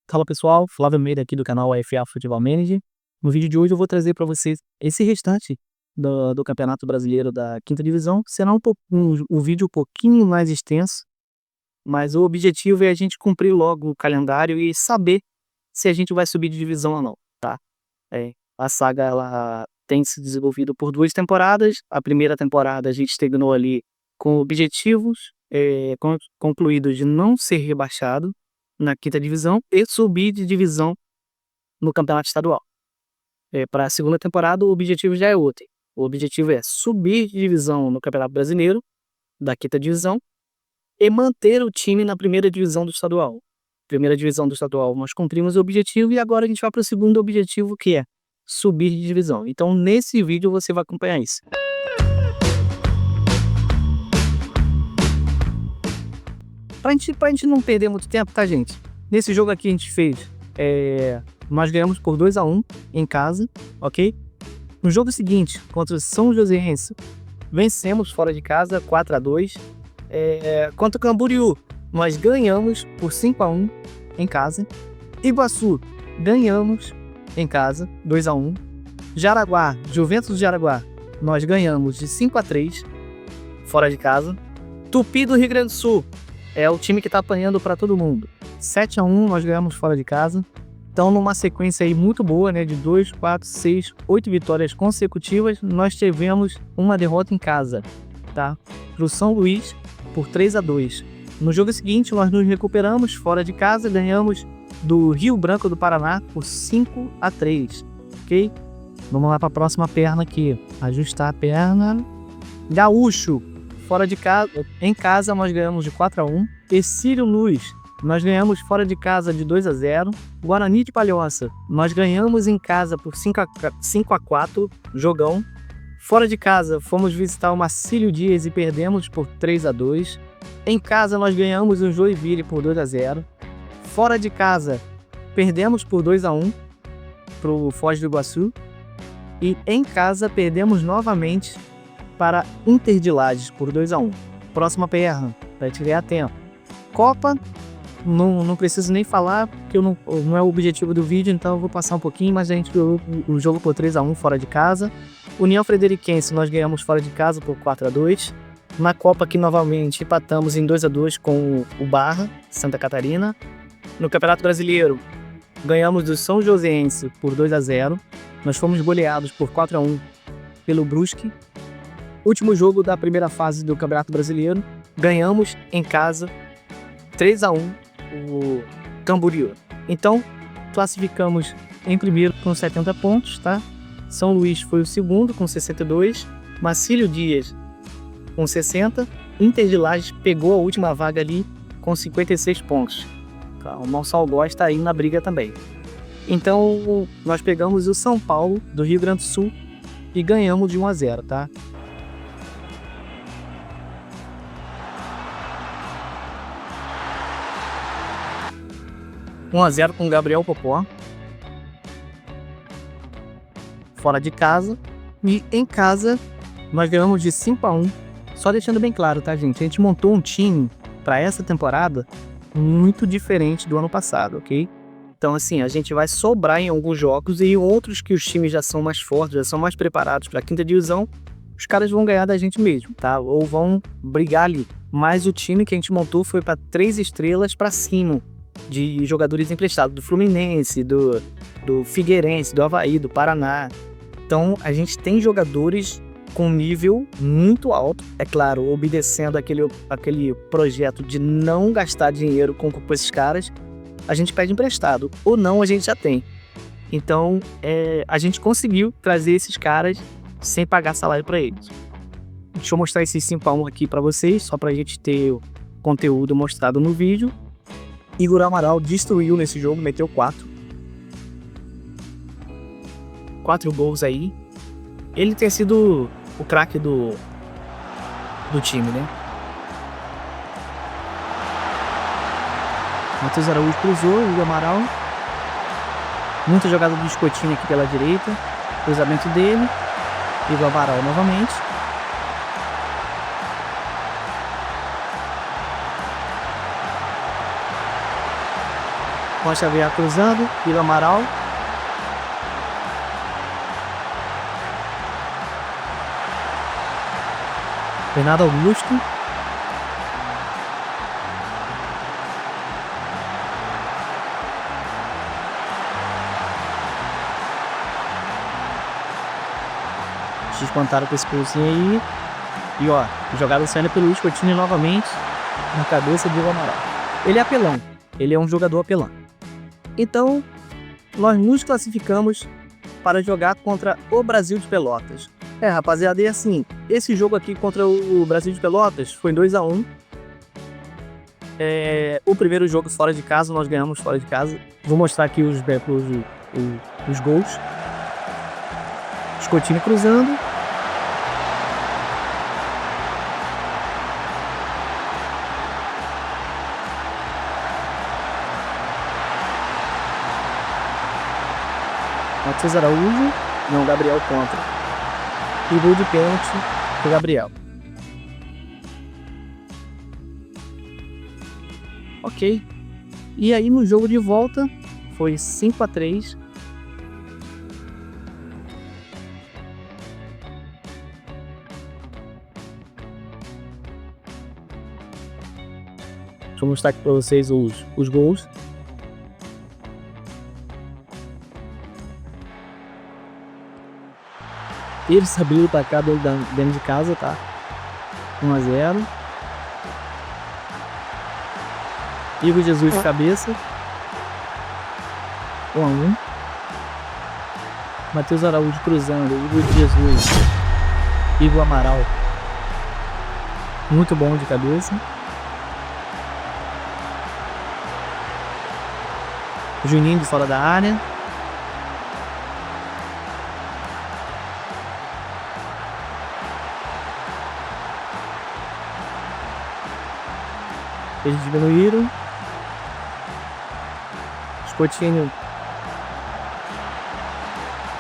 Fala pessoal, Flávio Meira aqui do canal AFA Futebol Manager. No vídeo de hoje eu vou trazer para vocês esse restante do Campeonato Brasileiro da Quinta Divisão. Será um vídeo um pouquinho mais extenso, mas o objetivo é a gente cumprir logo o calendário e saber se a gente vai subir de divisão ou não, tá? A saga ela tem se desenvolvido por 2 temporadas. A primeira temporada a gente terminou ali com objetivos concluídos de não ser rebaixado na quinta divisão e subir de divisão no campeonato estadual. Para a segunda temporada o objetivo já é outro. O objetivo é subir de divisão no Campeonato Brasileiro da quinta divisão e manter o time na primeira divisão do estadual. Primeira divisão do estadual nós cumprimos o objetivo e agora a gente vai para o segundo objetivo, que é subir de divisão. Então nesse vídeo você vai acompanhar isso. Pra gente não perder muito tempo, tá, gente? Nesse jogo aqui a gente fez, nós ganhamos por 2-1 em casa, ok? No jogo seguinte, contra o São Joséense, vencemos fora de casa 4-2. Contra o Camboriú, nós ganhamos por 5-1 em casa. Iguaçu, ganhamos em casa, 2-1. Jaraguá, Juventus de Jaraguá, nós ganhamos de 5-3 fora de casa. Tupi do Rio Grande do Sul, é o time que tá apanhando para todo mundo. 7-1 nós ganhamos fora de casa. Então numa sequência aí muito boa, né, de 2, 4, 6, 8 vitórias consecutivas, nós tivemos uma derrota em casa, tá? Pro São Luís por 3-2. No jogo seguinte nós nos recuperamos fora de casa, ganhamos do Rio Branco do Paraná por 5-3, ok? Vamos lá para a próxima perna aqui, ajustar a perna. Gaúcho, fora de casa, em casa nós ganhamos de 4-1. Ercílio Luz, nós ganhamos fora de casa de 2-0. Guarani de Palhoça, nós ganhamos em casa por 5-4, jogão. Fora de casa, fomos visitar o Marcílio Dias e perdemos por 3-2. Em casa, nós ganhamos o Joinville por 2-0. Fora de casa, perdemos por 2-1 para o Foz do Iguaçu. E em casa, perdemos novamente para Inter de Lages por 2-1. Próxima perna, para te ganhar tempo. Copa, não preciso nem falar, porque não é o objetivo do vídeo, então eu vou passar um pouquinho, mas a gente ganhou o jogo por 3-1 fora de casa. União Frederiquense, nós ganhamos fora de casa por 4-2. Na Copa aqui novamente empatamos em 2-2 com o Barra, Santa Catarina. No Campeonato Brasileiro, ganhamos do São Joséense por 2-0. Nós fomos goleados por 4-1 pelo Brusque. Último jogo da primeira fase do Campeonato Brasileiro, ganhamos em casa 3-1 o Camboriú. Então, classificamos em primeiro com 70 pontos, tá? São Luís foi o segundo com 62, Marcílio Dias com 60, Inter de Lages pegou a última vaga ali com 56 pontos. O nosso algoz está aí na briga também. Então, nós pegamos o São Paulo do Rio Grande do Sul e ganhamos de 1-0, tá? Um 1-0 com o Gabriel Popó. Fora de casa. E em casa, nós ganhamos de 5-1. Só deixando bem claro, tá, gente? A gente montou um time para essa temporada muito diferente do ano passado, ok? Então, assim, a gente vai sobrar em alguns jogos e em outros que os times já são mais fortes, já são mais preparados para a quinta divisão, os caras vão ganhar da gente mesmo, tá? Ou vão brigar ali. Mas o time que a gente montou foi para 3 estrelas para cima, de jogadores emprestados do Fluminense, do Figueirense, do Avaí, do Paraná. Então a gente tem jogadores com nível muito alto, é claro, obedecendo aquele projeto de não gastar dinheiro com esses caras. A gente pede emprestado, ou não a gente já tem. Então a gente conseguiu trazer esses caras sem pagar salário para eles. Deixa eu mostrar esses 5-1 aqui para vocês, só para a gente ter o conteúdo mostrado no vídeo. Igor Amaral destruiu nesse jogo, meteu 4 gols aí. Ele tem sido o craque do time, né? Matheus Araújo cruzou, Igor Amaral. Muita jogada do Escotinho aqui pela direita. Cruzamento dele. Igor Amaral novamente. Juan Xavier cruzando, Igor Amaral. Bernardo Augusto. Espantaram com esse pulsinho aí. E ó, jogada saindo pelo Luiz Coutinho novamente na cabeça de Igor Amaral. Ele é apelão. Ele é um jogador apelão. Então, nós nos classificamos para jogar contra o Brasil de Pelotas. Rapaziada, e assim, esse jogo aqui contra o Brasil de Pelotas foi 2-1. O primeiro jogo fora de casa, nós ganhamos fora de casa. Vou mostrar aqui os gols. Coutinho cruzando. Matheus Araújo. Não, Gabriel contra. E gol de pênalti pro Gabriel. Ok. E aí no jogo de volta foi 5-3. Deixa eu mostrar aqui para vocês os gols. Eles abriram o placar dentro de casa, tá? 1-0. Igor Jesus de cabeça. 1-1. Matheus Araújo cruzando. Igor Jesus. Igor Amaral. Muito bom de cabeça. Juninho de fora da área. Eles diminuíram. Coutinho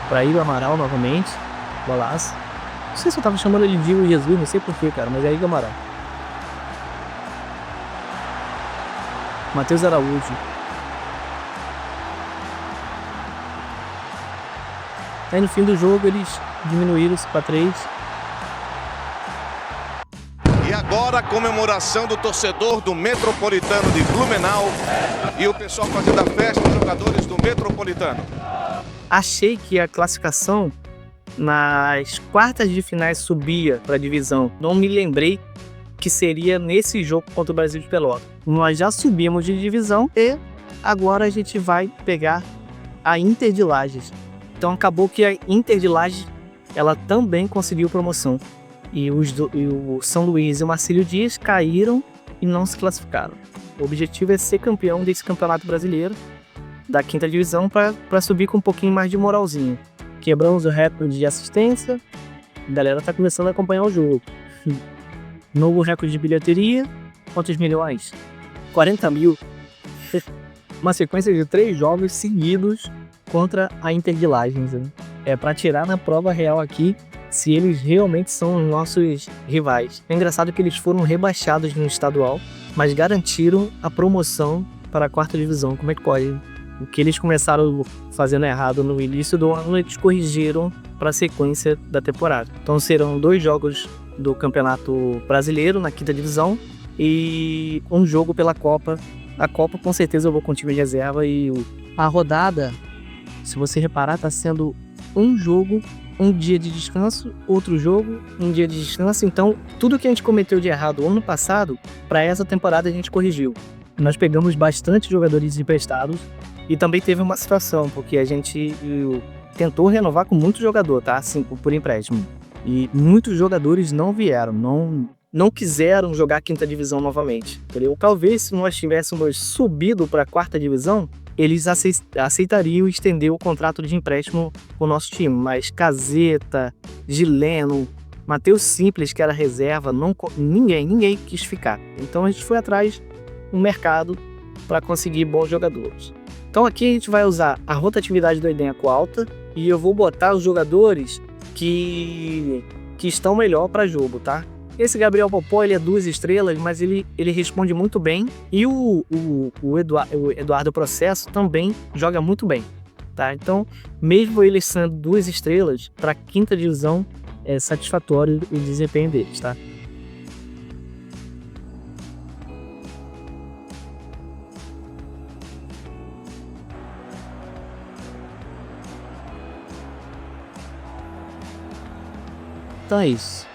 para Igor Amaral novamente. Golaço. Não sei se eu tava chamando ele de Igor Jesus, não sei porquê, cara, mas é Igor Amaral. Matheus Araújo. Aí no fim do jogo eles diminuíram para 3. E agora a comemoração do torcedor do Metropolitano de Blumenau e o pessoal fazendo a festa, os jogadores do Metropolitano. Achei que a classificação nas quartas de finais subia para a divisão. Não me lembrei que seria nesse jogo contra o Brasil de Pelotas. Nós já subimos de divisão e agora a gente vai pegar a Inter de Lages. Então acabou que a Inter de Lages ela também conseguiu promoção. E o São Luís e o Marcílio Dias caíram e não se classificaram. O objetivo é ser campeão desse campeonato brasileiro da quinta divisão para subir com um pouquinho mais de moralzinho. Quebramos o recorde de assistência, a galera tá começando a acompanhar o jogo. Novo recorde de bilheteria, quantos milhões? 40 mil. Uma sequência de 3 jogos seguidos contra a Inter de Lages. Né? É para tirar na prova real aqui se eles realmente são nossos rivais. É engraçado que eles foram rebaixados no estadual, mas garantiram a promoção para a quarta divisão. Como é que pode? O que eles começaram fazendo errado no início do ano, eles corrigiram para a sequência da temporada. Então serão 2 jogos do Campeonato Brasileiro na quinta divisão e um jogo pela Copa. A Copa com certeza eu vou com o time de reserva e a rodada, se você reparar, está sendo um jogo, um dia de descanso, outro jogo, um dia de descanso. Então tudo que a gente cometeu de errado ano passado, para essa temporada a gente corrigiu. Nós pegamos bastante jogadores emprestados e também teve uma situação, porque a gente tentou renovar com muito jogador, tá? Assim, por empréstimo. E muitos jogadores não vieram, não quiseram jogar a quinta divisão novamente. Entendeu? Talvez se nós tivéssemos subido para a quarta divisão, eles aceitariam estender o contrato de empréstimo com o nosso time. Mas Caseta, Gileno, Matheus Simples, que era reserva, ninguém quis ficar. Então a gente foi atrás no mercado para conseguir bons jogadores. Então aqui a gente vai usar a rotatividade do elenco alta e eu vou botar os jogadores que estão melhor para jogo, tá? Esse Gabriel Popó, ele é 2 estrelas, mas ele responde muito bem. E o Eduardo Processo também joga muito bem, tá? Então, mesmo eles sendo 2 estrelas, para a 5ª divisão, é satisfatório o desempenho deles, tá? Então é isso.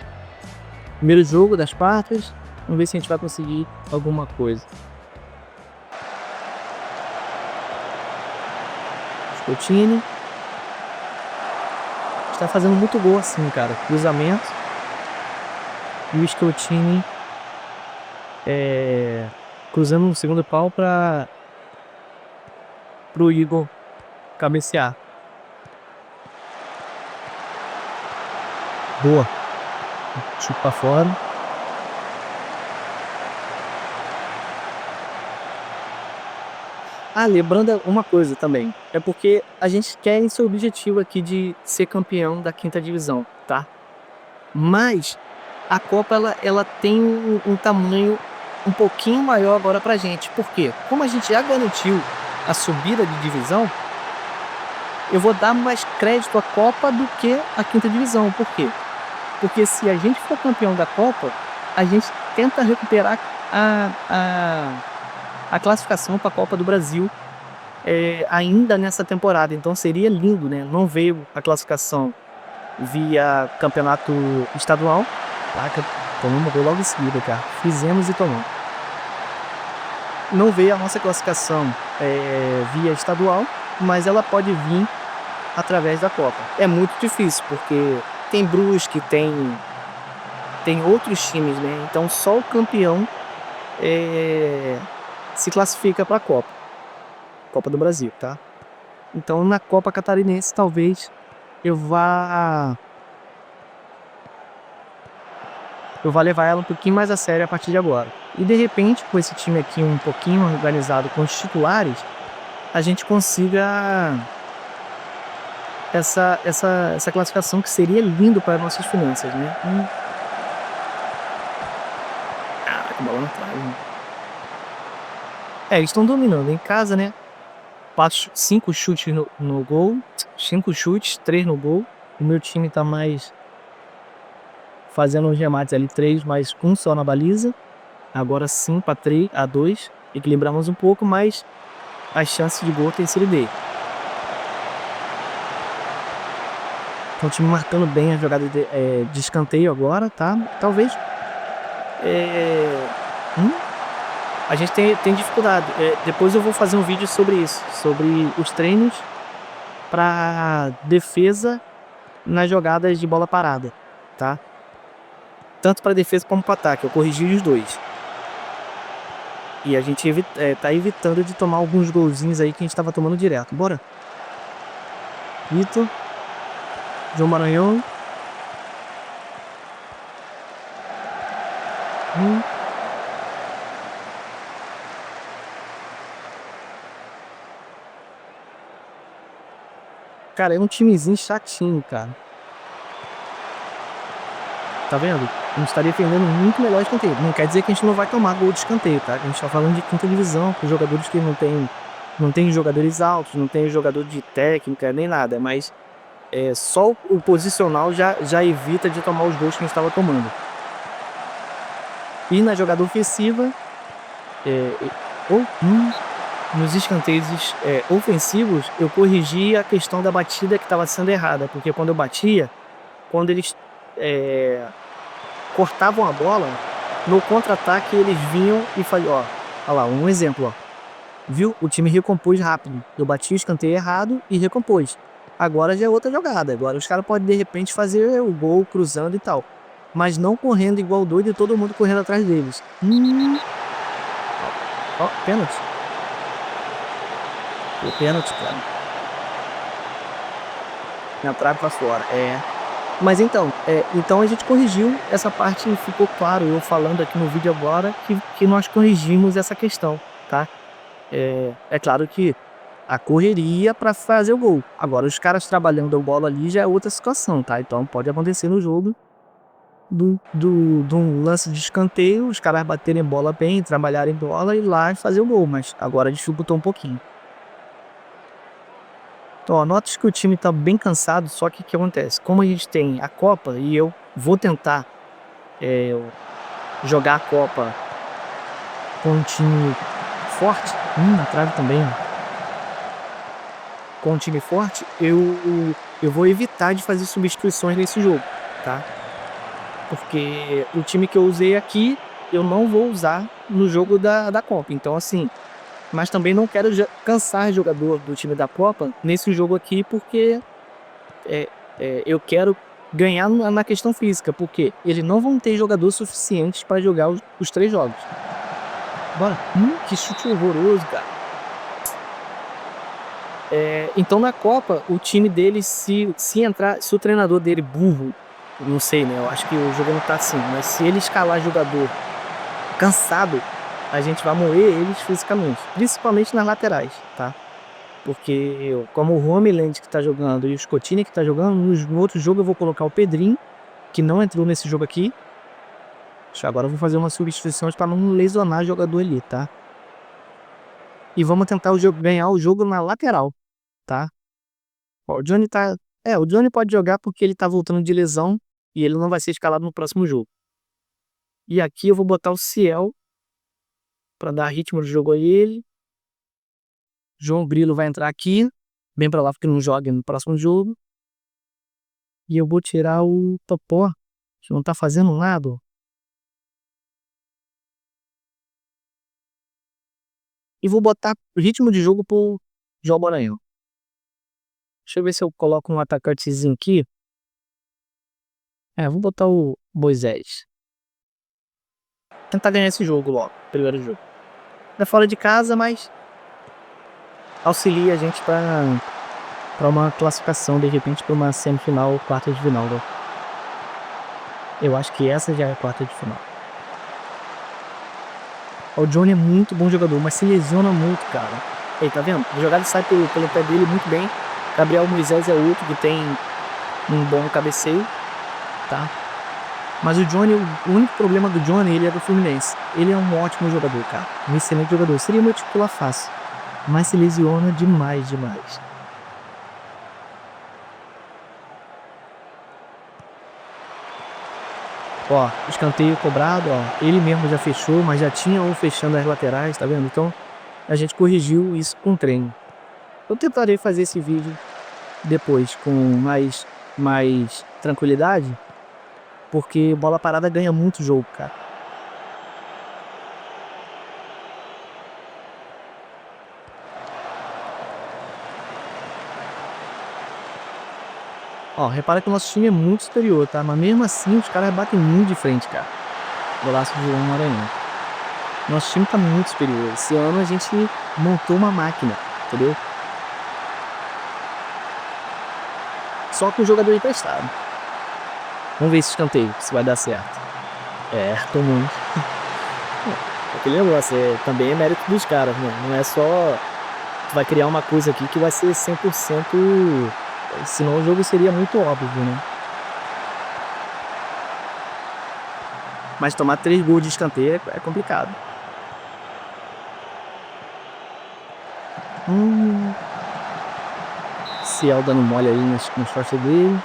Primeiro jogo das quartas. Vamos ver se a gente vai conseguir alguma coisa. Scottini. Está fazendo muito gol assim, cara. Cruzamento. E o Scottini cruzando no segundo pau para o Igor cabecear. Boa. Chute pra fora. Lembrando uma coisa também. É porque a gente quer esse objetivo aqui de ser campeão da 5ª divisão, tá? Mas a Copa, ela tem um tamanho um pouquinho maior agora pra gente. Por quê? Como a gente já garantiu a subida de divisão, eu vou dar mais crédito à Copa do que à 5ª divisão. Por quê? Porque se a gente for campeão da Copa, a gente tenta recuperar a classificação para a Copa do Brasil ainda nessa temporada. Então seria lindo, né? Não veio a classificação via campeonato estadual. Tomamos gol logo em seguida, cara. Fizemos e tomamos. Não veio a nossa classificação via estadual, mas ela pode vir através da Copa. É muito difícil, porque tem Brusque, tem outros times, né? Então só o campeão se classifica para a Copa do Brasil, tá? Então na Copa Catarinense talvez eu vá levar ela um pouquinho mais a sério a partir de agora. E de repente, com esse time aqui um pouquinho organizado com os titulares, a gente consiga essa classificação, que seria lindo para nossas finanças, né? Caraca, bola na trave, né? Eles estão dominando em casa, né? 5 chutes no gol, 5 chutes, 3 no gol. O meu time tá mais fazendo os remates ali, 3, mais 1 só na baliza. Agora 5-2, equilibramos um pouco, mas as chances de gol tem sido dele. Então o time marcando bem a jogada de escanteio agora, tá? Talvez a gente tem dificuldade. Depois eu vou fazer um vídeo sobre isso, sobre os treinos para defesa nas jogadas de bola parada, tá? Tanto para defesa como para ataque. Eu corrigi os dois. E a gente tá evitando de tomar alguns golzinhos aí que a gente tava tomando direto. Bora. Vitor. João Maranhão. Cara, é um timezinho chatinho, cara. Tá vendo? A gente tá defendendo muito melhor escanteio. Não quer dizer que a gente não vai tomar gol de escanteio, tá? A gente tá falando de 5ª divisão, com jogadores que não tem jogadores altos, não tem jogador de técnica, nem nada. Mas só o posicional já evita de tomar os gols que a gente tava tomando. E na jogada ofensiva, nos escanteios ofensivos, eu corrigi a questão da batida que estava sendo errada. Porque quando eu batia, quando eles cortavam a bola, no contra-ataque eles vinham e faziam, olha lá, um exemplo, ó. Viu? O time recompôs rápido. Eu bati o escanteio errado e recompôs. Agora já é outra jogada. Agora os caras podem de repente fazer o gol cruzando e tal, mas não correndo igual doido e todo mundo correndo atrás deles. Pênalti. O pênalti, cara. Na trave pra fora. Mas então a gente corrigiu essa parte e ficou claro, eu falando aqui no vídeo agora, que nós corrigimos essa questão, tá? É claro que a correria para fazer o gol. Agora, os caras trabalhando a bola ali já é outra situação, tá? Então pode acontecer no jogo de um lance de escanteio, os caras baterem bola bem, trabalharem bola e ir lá e fazer o gol, mas agora dificultou um pouquinho. Então, ó, nota que o time tá bem cansado, só que o que acontece? Como a gente tem a Copa e eu vou tentar jogar a Copa com um time forte, na trave também, ó. Com um time forte, eu vou evitar de fazer substituições nesse jogo, tá? Porque o time que eu usei aqui, eu não vou usar no jogo da Copa. Então, assim, mas também não quero cansar jogador do time da Copa nesse jogo aqui, porque eu quero ganhar na questão física, porque eles não vão ter jogador suficiente para jogar os 3 jogos. Bora. Que chute horroroso, cara. Então na Copa, o time dele, se o treinador dele burro, não sei, né? Eu acho que o jogo não tá assim, mas se ele escalar jogador cansado, a gente vai moer eles fisicamente, principalmente nas laterais, tá? Porque como o Homeland que tá jogando e o Scotini que tá jogando, no outro jogo eu vou colocar o Pedrinho, que não entrou nesse jogo aqui. Agora eu vou fazer umas substituições para não lesionar o jogador ali, tá? E vamos tentar ganhar o jogo na lateral, tá? Ó, o Johnny tá... o Johnny pode jogar porque ele tá voltando de lesão e ele não vai ser escalado no próximo jogo. E aqui eu vou botar o Ciel para dar ritmo do jogo a ele. João Grilo vai entrar aqui, bem pra lá porque não joga no próximo jogo. E eu vou tirar o Topó, que não tá fazendo nada. E vou botar ritmo de jogo pro João Maranhão. Deixa eu ver se eu coloco um atacantezinho aqui. Vou botar o Moisés. Tentar ganhar esse jogo logo, primeiro jogo. É fora de casa, mas auxilia a gente pra uma classificação, de repente, pra uma semifinal ou quarta de final, né? Eu acho que essa já é a quarta de final. O Johnny é muito bom jogador, mas se lesiona muito, cara. Aí, tá vendo? A jogada sai pelo pé dele muito bem. Gabriel Moisés é outro que tem um bom cabeceio, tá? Mas o Johnny, o único problema do Johnny, ele é do Fluminense. Ele é um ótimo jogador, cara. Um excelente jogador. Seria meu titular fácil. Mas se lesiona demais. Ó, escanteio cobrado, ó. Ele mesmo já fechou, mas já tinha um fechando as laterais, tá vendo? Então, a gente corrigiu isso com treino. Eu tentarei fazer esse vídeo depois com mais tranquilidade, porque bola parada ganha muito jogo, cara. Ó, repara que o nosso time é muito superior, tá? Mas mesmo assim, os caras batem muito de frente, cara. Golaço de João Maranhão. Nosso time tá muito superior. Esse ano a gente montou uma máquina, entendeu? Só com o jogador emprestado. Vamos ver esse escanteio, se vai dar certo. Tomou. Aquele negócio, também é mérito dos caras, né? Não é só... Tu vai criar uma coisa aqui que vai ser 100%... Senão o jogo seria muito óbvio, né? Mas tomar 3 gols de escanteio é complicado. Ciel dando mole aí nas costas dele.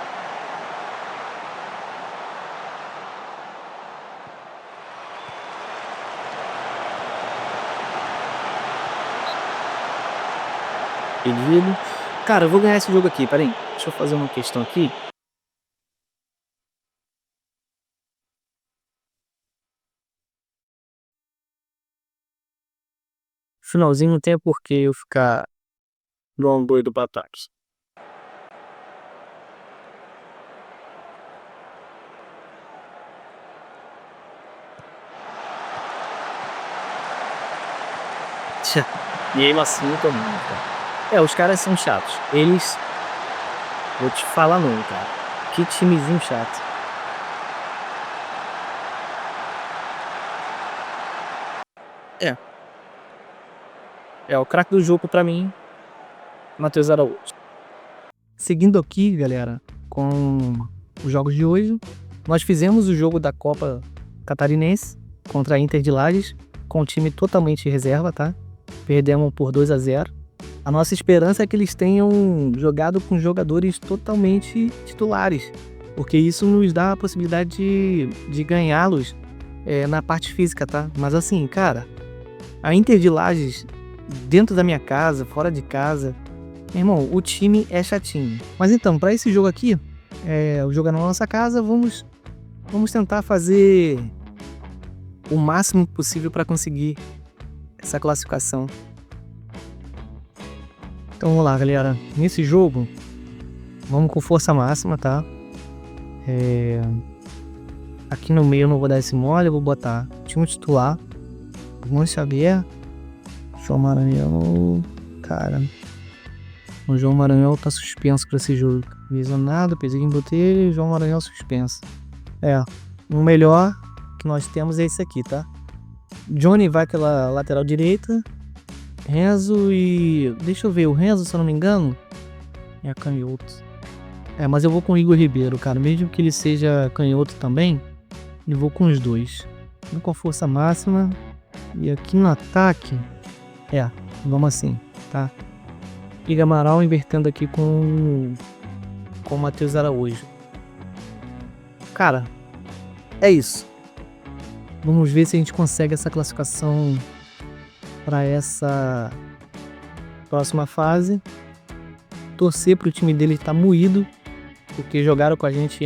Pedido. Cara, eu vou ganhar esse jogo aqui, peraí. Deixa eu fazer uma questão aqui. Finalzinho não tem por que eu ficar igual um doido pra ataque. E aí assim também, cara. Os caras são chatos. Eles... Vou te falar não, cara. Que timezinho chato. O craque do jogo pra mim, Matheus Araújo. Seguindo aqui, galera, com os jogos de hoje. Nós fizemos o jogo da Copa Catarinense contra a Inter de Lages com o time totalmente reserva, tá? Perdemos por 2-0. A nossa esperança é que eles tenham jogado com jogadores totalmente titulares, porque isso nos dá a possibilidade de ganhá-los na parte física, tá? Mas assim, cara, a Inter de Lages, dentro da minha casa, fora de casa, meu irmão, o time é chatinho. Mas então, para esse jogo aqui, o jogo é na nossa casa, vamos tentar fazer o máximo possível para conseguir essa classificação. Então vamos lá, galera. Nesse jogo, vamos com força máxima, tá? Aqui no meio eu não vou dar esse mole, eu vou botar time titular. João Xavier, João Maranhão. Cara, o João Maranhão tá suspenso para esse jogo. Visionado, Pedrinho Botelho, João Maranhão suspenso. O melhor que nós temos é esse aqui, tá? Johnny vai pela lateral direita. Renzo e... Deixa eu ver, o Renzo, se eu não me engano, é canhoto. Mas eu vou com o Igor Ribeiro, cara. Mesmo que ele seja canhoto também, eu vou com os dois. Vou com a força máxima. E aqui no ataque, vamos assim, tá? Igor Amaral invertendo aqui com o Matheus Araújo. Cara, é isso. Vamos ver se a gente consegue essa classificação para essa próxima fase. Torcer para o time dele estar moído, porque jogaram com a gente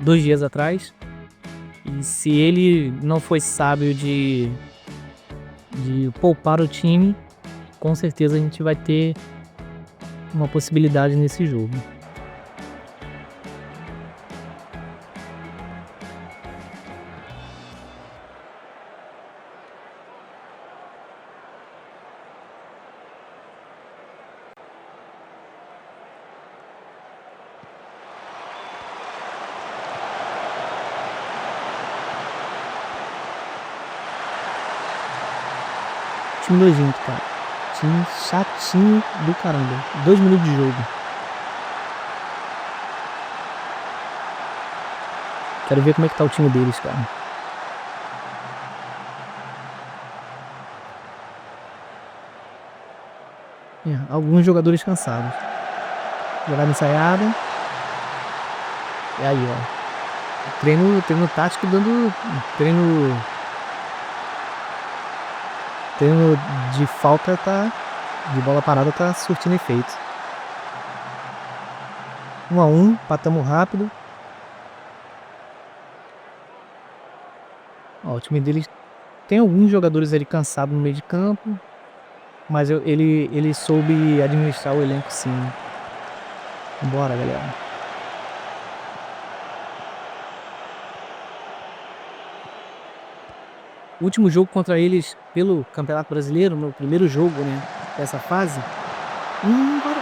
2 dias atrás. E se ele não foi sábio de poupar o time, com certeza a gente vai ter uma possibilidade nesse jogo. Time nojento, cara. Time chatinho do caramba. 2 minutos de jogo. Quero ver como é que tá o time deles, cara. Alguns jogadores cansados. Jogada ensaiada. E aí, ó. Treino tático dando... Treino de falta tá... De bola parada tá surtindo efeito. 1-1, patamos rápido. Ó, o time deles tem alguns jogadores ali cansados no meio de campo, mas ele soube administrar o elenco, sim. Bora, galera. O último jogo contra eles pelo Campeonato Brasileiro, meu primeiro jogo, né, dessa fase. Bora.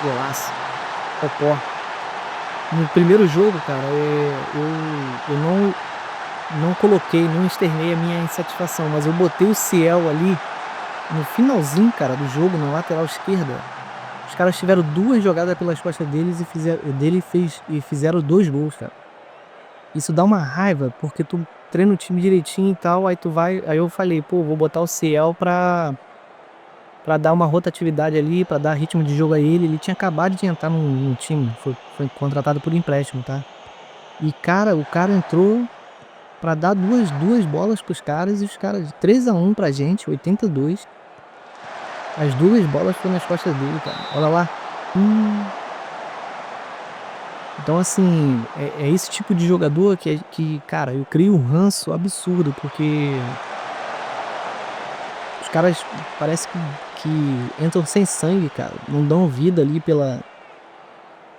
Golaço. Popó. No primeiro jogo, cara, eu não coloquei, não externei a minha insatisfação, mas eu botei o Ciel ali no finalzinho, cara, do jogo, na lateral esquerda. Os caras tiveram 2 jogadas pelas costas deles e fizeram 2 gols, cara. Isso dá uma raiva, porque tu treina o time direitinho e tal, aí eu falei, pô, vou botar o Ciel pra dar uma rotatividade ali, pra dar ritmo de jogo a ele. Ele tinha acabado de entrar no time, foi contratado por empréstimo, tá? E, cara, o cara entrou pra dar duas bolas pros caras, e os caras, 3-1 pra gente, 82. As 2 bolas foram nas costas dele, cara. Olha lá. Então, assim, é esse tipo de jogador que, cara, eu crio um ranço absurdo, porque os caras parece que entram sem sangue, cara. Não dão vida ali pela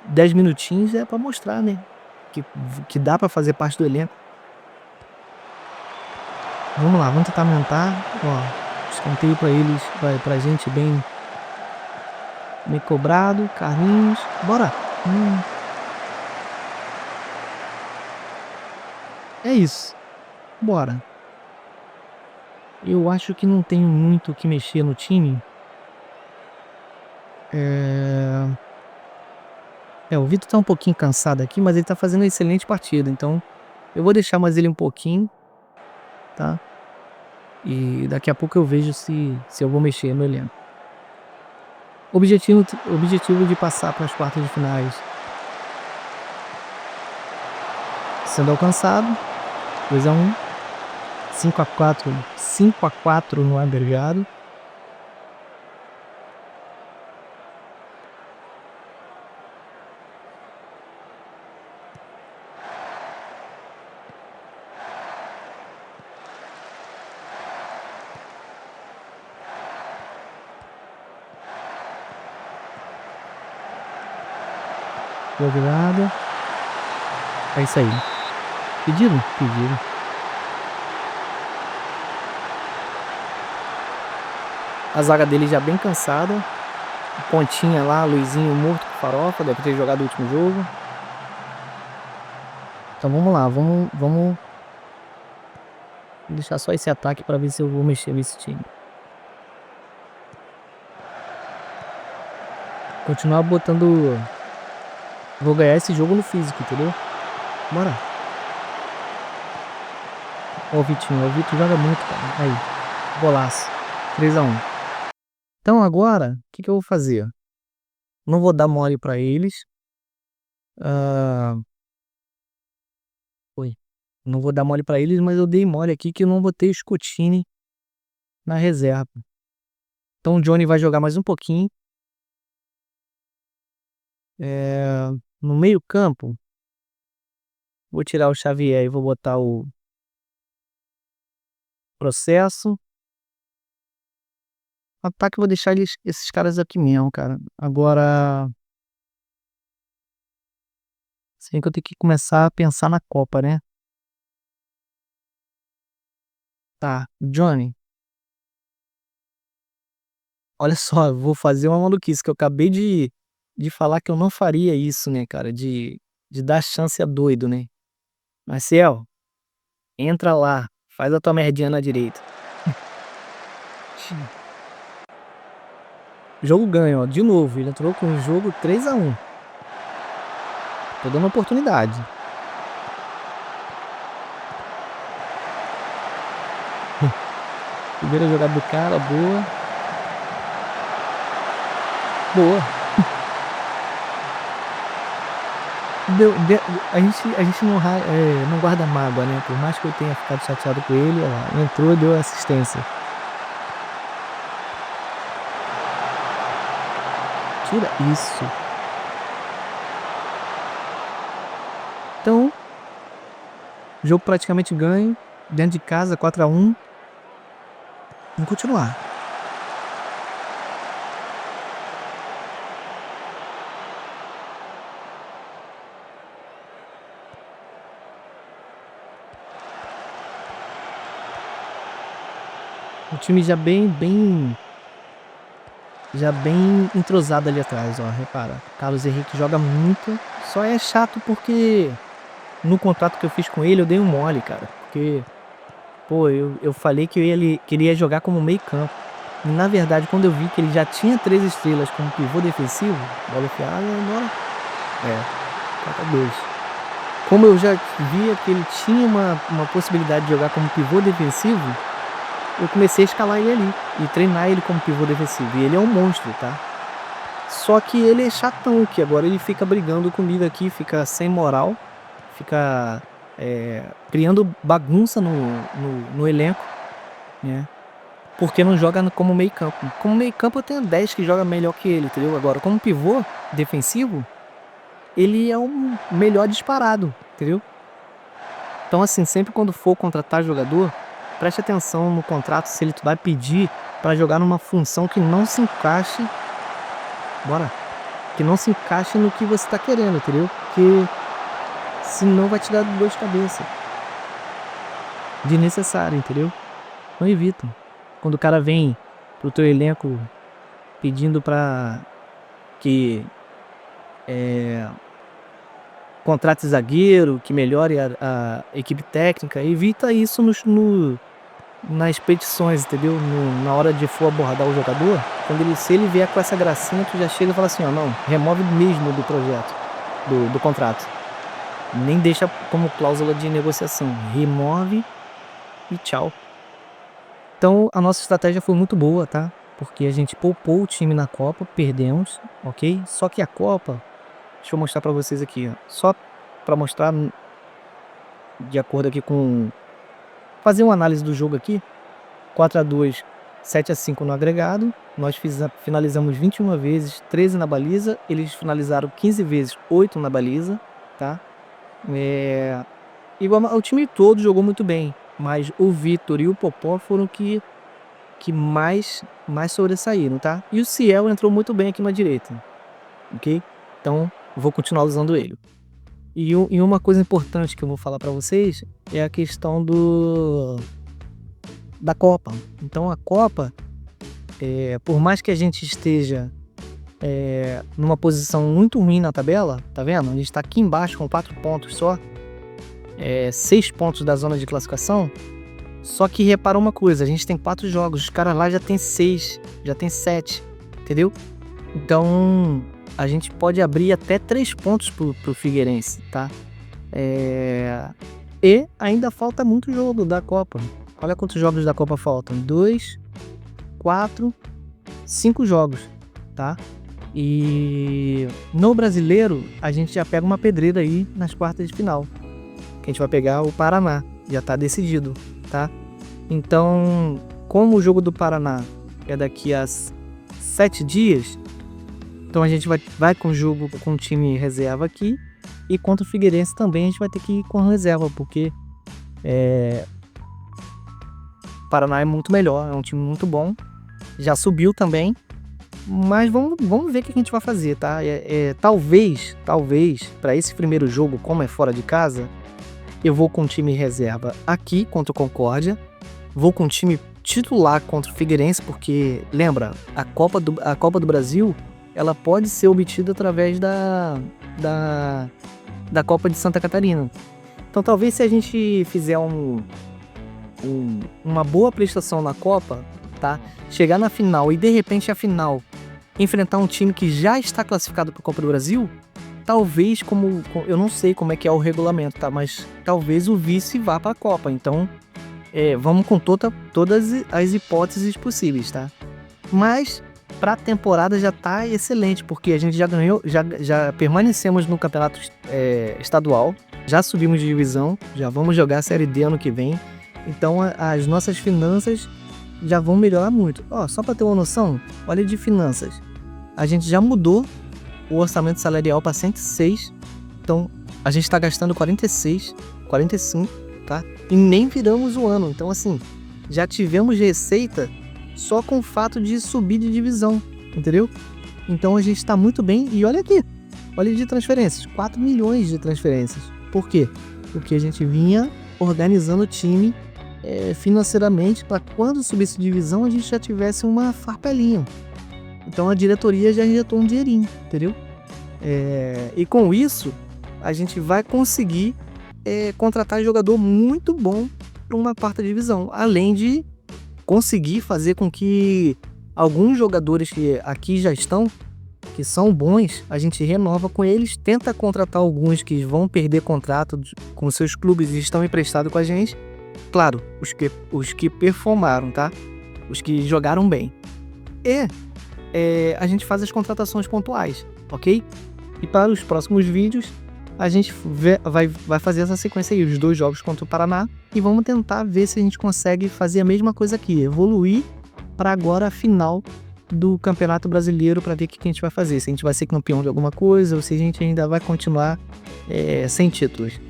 10 minutinhos, é pra mostrar, né? Que dá pra fazer parte do elenco. Vamos lá, vamos tentar aumentar. Ó, escanteio pra eles, pra gente bem cobrado. Carlinhos, bora. É isso. Bora. Eu acho que não tem muito o que mexer no time. O Vitor tá um pouquinho cansado aqui, mas ele tá fazendo uma excelente partida. Então, Eu vou deixar mais ele um pouquinho, tá? E daqui a pouco eu vejo se eu vou mexer no elenco. Objetivo de passar para as quartas de finais sendo alcançado. 2-1. 5-4. 5-4 no agregado. Jogada. É isso aí. Pedido? Pedido. A zaga dele já bem cansada. Pontinha lá, Luizinho morto com farofa. Deve ter jogado o último jogo. Então vamos lá. Vamos deixar só esse ataque pra ver se eu vou mexer nesse time. Continuar botando... Vou ganhar esse jogo no físico, entendeu? Bora. Ó o Vitinho joga muito, cara. Aí, golaço. 3-1. Então agora, o que eu vou fazer? Não vou dar mole pra eles. Não vou dar mole pra eles, mas eu dei mole aqui que eu não botei o Scotini na reserva. Então o Johnny vai jogar mais um pouquinho. No meio campo, vou tirar o Xavier e vou botar o Processo. Ataque, vou deixar esses caras aqui mesmo, cara. Agora, sei que eu tenho que começar a pensar na Copa, né? Tá, Johnny. Olha só, eu vou fazer uma maluquice que eu acabei de falar que eu não faria isso, né, cara? De dar chance a doido, né? Marcel, entra lá, faz a tua merdinha na direita. Jogo ganho, ó, de novo. Ele entrou com o jogo 3-1. Tô dando oportunidade. Primeira jogada do cara, boa. Boa. A gente não guarda mágoa, né? Por mais que eu tenha ficado chateado com ele, ó, entrou e deu assistência. Tira isso. Então, jogo praticamente ganho. Dentro de casa, 4-1. Vamos continuar. O time já bem entrosado ali atrás, ó, repara. Carlos Henrique joga muito, só é chato porque no contrato que eu fiz com ele eu dei um mole, cara. Porque, pô, eu falei que ele ia jogar como meio campo. E na verdade, quando eu vi que ele já tinha 3 estrelas como pivô defensivo, bola enfiada, agora 4-2. Como eu já via que ele tinha uma possibilidade de jogar como pivô defensivo, eu comecei a escalar ele ali e treinar ele como pivô defensivo. E ele é um monstro, tá? Só que ele é chatão, que agora ele fica brigando comigo aqui, fica sem moral, fica criando bagunça no elenco, né? Porque não joga como meio campo. Como meio campo eu tenho 10 que joga melhor que ele, entendeu? Agora, como pivô defensivo, ele é o melhor disparado, entendeu? Então assim, sempre quando for contratar jogador, preste atenção no contrato se ele vai pedir para jogar numa função que não se encaixe. Bora. Que não se encaixe no que você tá querendo, entendeu? Porque senão vai te dar dor de cabeça. Desnecessário, entendeu? Não evita. Quando o cara vem pro teu elenco pedindo pra que contrate zagueiro, que melhore a equipe técnica, evita isso nas petições, entendeu? Na hora de for abordar o jogador, se ele vier com essa gracinha, tu já chega e fala assim, ó, não, remove mesmo do projeto, do contrato. Nem deixa como cláusula de negociação. Remove e tchau. Então a nossa estratégia foi muito boa, tá? Porque a gente poupou o time na Copa, perdemos, ok? Só que a Copa, deixa eu mostrar pra vocês aqui, ó. Só pra mostrar de acordo aqui com... Fazer uma análise do jogo aqui. 4-2, 7-5 no agregado. Nós finalizamos 21 vezes, 13 na baliza. Eles finalizaram 15 vezes, 8 na baliza, tá? E o time todo jogou muito bem, mas o Vitor e o Popó foram que mais sobressaíram, tá? E o Ciel entrou muito bem aqui na direita, ok? Então, vou continuar usando ele. E uma coisa importante que eu vou falar para vocês é a questão da Copa. Então, a Copa, por mais que a gente esteja numa posição muito ruim na tabela, tá vendo? A gente tá aqui embaixo com 4 pontos só, 6 pontos da zona de classificação. Só que repara uma coisa, a gente tem 4 jogos, os caras lá já tem 6, já tem 7, entendeu? Então a gente pode abrir até 3 pontos pro Figueirense, tá? E ainda falta muito jogo da Copa. Olha quantos jogos da Copa faltam: 2, 4, 5 jogos, tá? E no Brasileiro a gente já pega uma pedreira aí nas quartas de final, que a gente vai pegar o Paraná, já tá decidido, tá? Então, como o jogo do Paraná é daqui a 7 dias, então a gente vai com o jogo com o time reserva aqui, e contra o Figueirense também a gente vai ter que ir com reserva, porque o Paraná é muito melhor, é um time muito bom, já subiu também, mas vamos ver o que a gente vai fazer, tá? Talvez, para esse primeiro jogo, como é fora de casa, eu vou com o time reserva aqui contra o Concórdia, vou com o time titular contra o Figueirense, porque, lembra, a Copa do Brasil, ela pode ser obtida através da Copa de Santa Catarina. Então talvez se a gente fizer uma boa prestação na Copa, tá? Chegar na final e de repente a final enfrentar um time que já está classificado para a Copa do Brasil, talvez, eu não sei como é que é o regulamento, tá? Mas talvez o vice vá para a Copa. Então vamos com todas as hipóteses possíveis, tá? Mas para a temporada já tá excelente, porque a gente já ganhou, já permanecemos no campeonato estadual, já subimos de divisão, já vamos jogar a Série D ano que vem. Então as nossas finanças já vão melhorar muito. Ó, só para ter uma noção, olha de finanças. A gente já mudou o orçamento salarial para 106, então a gente está gastando 46, 45, tá? E nem viramos o ano. Então assim, já tivemos receita só com o fato de subir de divisão, entendeu? Então a gente está muito bem. E olha aqui, olha de transferências, 4 milhões de transferências. Por quê? Porque a gente vinha organizando o time financeiramente para quando subisse de divisão a gente já tivesse uma farpelinha. Então a diretoria já injetou um dinheirinho, entendeu? E com isso a gente vai conseguir contratar jogador muito bom para uma quarta divisão, além de conseguir fazer com que alguns jogadores que aqui já estão, que são bons, a gente renova com eles, tenta contratar alguns que vão perder contrato com seus clubes e estão emprestados com a gente. Claro, os que performaram, tá? Os que jogaram bem. E a gente faz as contratações pontuais, ok? E para os próximos vídeos, a gente vai fazer essa sequência aí, os 2 jogos contra o Paraná, e vamos tentar ver se a gente consegue fazer a mesma coisa aqui, evoluir para agora a final do Campeonato Brasileiro, para ver o que a gente vai fazer, se a gente vai ser campeão de alguma coisa ou se a gente ainda vai continuar sem títulos.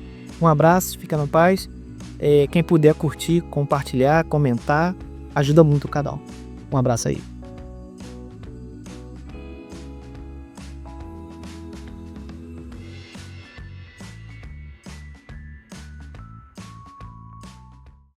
Um abraço, fica na paz. Quem puder curtir, compartilhar, comentar, ajuda muito o canal. Um abraço aí.